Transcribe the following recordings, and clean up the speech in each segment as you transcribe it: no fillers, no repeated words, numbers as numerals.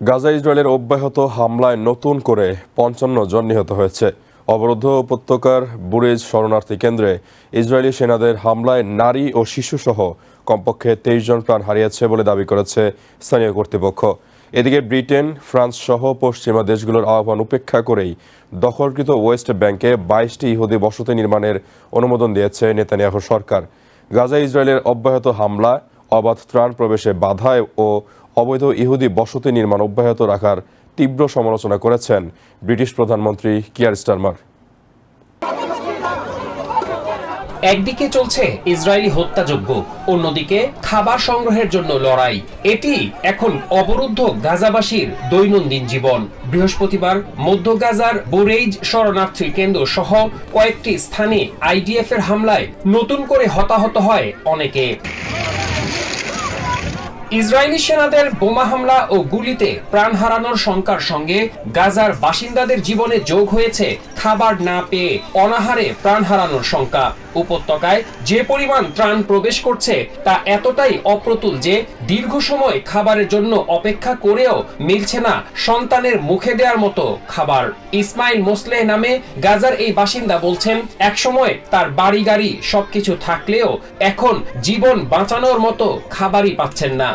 গাজা ইসরায়েলের অব্যাহত হামলায় নতুন করে ৫৫ জন নিহত হয়েছে। অবরুদ্ধ উপত্যকার বুরেজ শরণার্থী কেন্দ্রে ইসরায়েলি সেনাদের হামলায় নারী ও শিশুসহ কমপক্ষে ২৩ জন প্রাণ হারিয়েছে বলে দাবি করেছে স্থানীয় কর্তৃপক্ষ। এদিকে ব্রিটেন, ফ্রান্স সহ পশ্চিমা দেশগুলোর আহ্বান উপেক্ষা করেই দখলকৃত ওয়েস্ট ব্যাংকে ২২টি ইহুদি বসতি নির্মাণের অনুমোদন দিয়েছে নেতানিয়াহু সরকার। গাজা ইসরায়েলের অব্যাহত হামলা, অবাধ ত্রাণ প্রবেশে বাধা ও অবৈধ ইহুদি বসতি নির্মাণ অব্যাহত রাখার তীব্র সমালোচনা করেছেন ব্রিটিশ প্রধানমন্ত্রী কিয়ার স্টারমার। একদিকে চলছে ইসরায়েলি হত্যাযজ্ঞ, অন্যদিকে খাবার সংগ্রহের জন্য লড়াই। এটি এখন অবরুদ্ধ গাজাবাসীর দৈনন্দিন জীবন। বৃহস্পতিবার মধ্য গাজার বুরেইজ শরণার্থী কেন্দ্র সহ কয়েকটি স্থানে আইডিএফ এর হামলায় নতুন করে হতাহত হয় অনেকে। ইসরায়েলি সেনাদের বোমা হামলা ও গুলিতে প্রাণ হারানোর শঙ্কার সঙ্গে গাজার বাসিন্দাদের জীবনে যোগ হয়েছে খাবার না পেয়ে অনাহারে প্রাণ হারানোর শঙ্কা। উপত্যকায় যে পরিমাণ ত্রাণ প্রবেশ করছে তা এতটাই অপ্রতুল যে দীর্ঘ সময় খাবারের জন্য অপেক্ষা করেও মিলছে না সন্তানের মুখে দেওয়ার মতো খাবার। ইসমাইল মোসলেহ নামে গাজার এই বাসিন্দা বলছেন, একসময় তার বাড়ি গাড়ি সবকিছু থাকলেও এখন জীবন বাঁচানোর মতো খাবারই পাচ্ছেন না।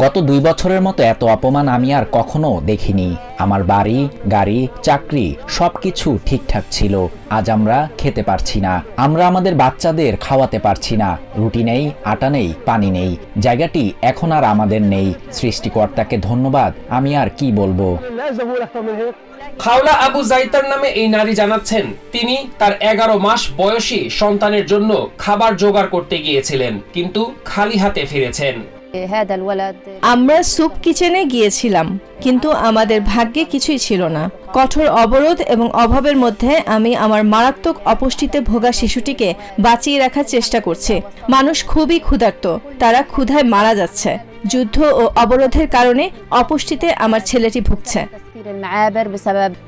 গত ২ বছরের মতো এত অপমান আমি আর কখনো দেখিনি। আমার বাড়ি, গাড়ি, চাকরি সবকিছু ঠিকঠাক ছিল। আজ আমরা খেতে পারছি না, আমরা আমাদের বাচ্চাদের খাওয়াতে পারছি না। রুটি নেই, আটা নেই, পানি নেই। জায়গাটি এখন আর আমাদের নেই। সৃষ্টিকর্তাকে ধন্যবাদ, আমি আর কি বলবো। খাওলা আবু জাইতার নামে এই নারী জানাচ্ছেন, তিনি তার ১১ মাস বয়সী সন্তানের জন্য খাবার জোগাড় করতে গিয়েছিলেন, কিন্তু খালি হাতে ফিরেছেন। আমরা স্যুপ কিচেনে গিয়েছিলাম, কিন্তু আমাদের ভাগ্যে কিছুই ছিল না। কঠোর অবরোধ এবং অভাবের মধ্যে আমি আমার মারাত্মক অপুষ্টিতে ভোগা শিশুটিকে বাঁচিয়ে রাখার চেষ্টা করছি। মানুষ খুবই ক্ষুধার্ত, তারা ক্ষুধায় মারা যাচ্ছে। যুদ্ধ ও অবরোধের কারণে অপুষ্টিতে আমার ছেলেটি ভুগছে।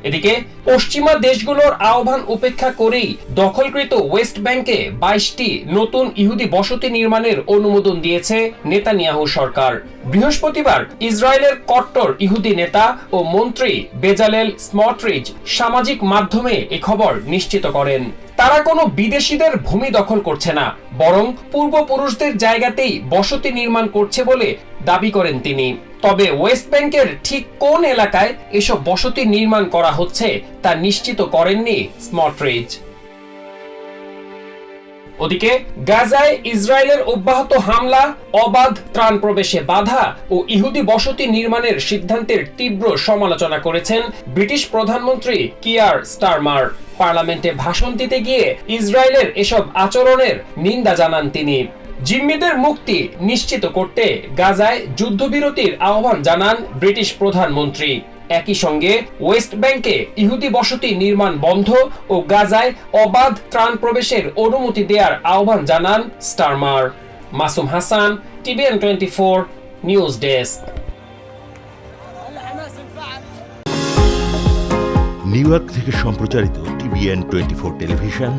এদিকে পশ্চিমা দেশগুলোর আহ্বান উপেক্ষা করেই দখলকৃত ওয়েস্ট ব্যাংকে ২২টি নতুন ইহুদি বসতি নির্মাণের অনুমোদন দিয়েছে নেতানিয়াহু সরকার। বৃহস্পতিবার ইসরায়েলের কট্টর ইহুদি নেতা ও মন্ত্রী বেজালেল স্মটরিচ সামাজিক মাধ্যমে এ খবর নিশ্চিত করেন। তারা কোনো বিদেশিদের ভূমি দখল করছে না, বরং পূর্বপুরুষদের জায়গাতেই বসতি নির্মাণ করছে বলে দাবি করেন তিনি। তবে ওয়েস্ট ব্যাংকের ঠিক কোন এলাকায় এসব বসতি নির্মাণ করা হচ্ছে তা নিশ্চিত করেননি স্মটরিচ। ওদিকে গাজায় ইসরায়েলের অব্যাহত হামলা, অবাধ ত্রাণ প্রবেশে বাধা ও ইহুদি বসতি নির্মাণের সিদ্ধান্তের তীব্র সমালোচনা করেছেন ব্রিটিশ প্রধানমন্ত্রী কিয়ার স্টারমার। পার্লামেন্টে ভাষণ দিতে গিয়ে ইসরায়েলের এসব আচরণের নিন্দা জানান তিনি। জিম্মিদের মুক্তি নিশ্চিত করতে গাজায় যুদ্ধবিরতির আহ্বান জানান ব্রিটিশ প্রধানমন্ত্রী। একই সঙ্গে ওয়েস্ট ব্যাংকে ইহুদি বসতি নির্মাণ বন্ধ ও গাজায় অবাধ ত্রাণ প্রবেশের অনুমতি দেওয়ার আহ্বান জানান Starmer. Masum Hasan, TVN 24 news desk. New York থেকে সম্প্রচারিত টিভিএন 24 টেলিভিশন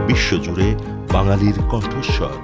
বিশ্বজুড়ে বাঙালির কণ্ঠস্বর।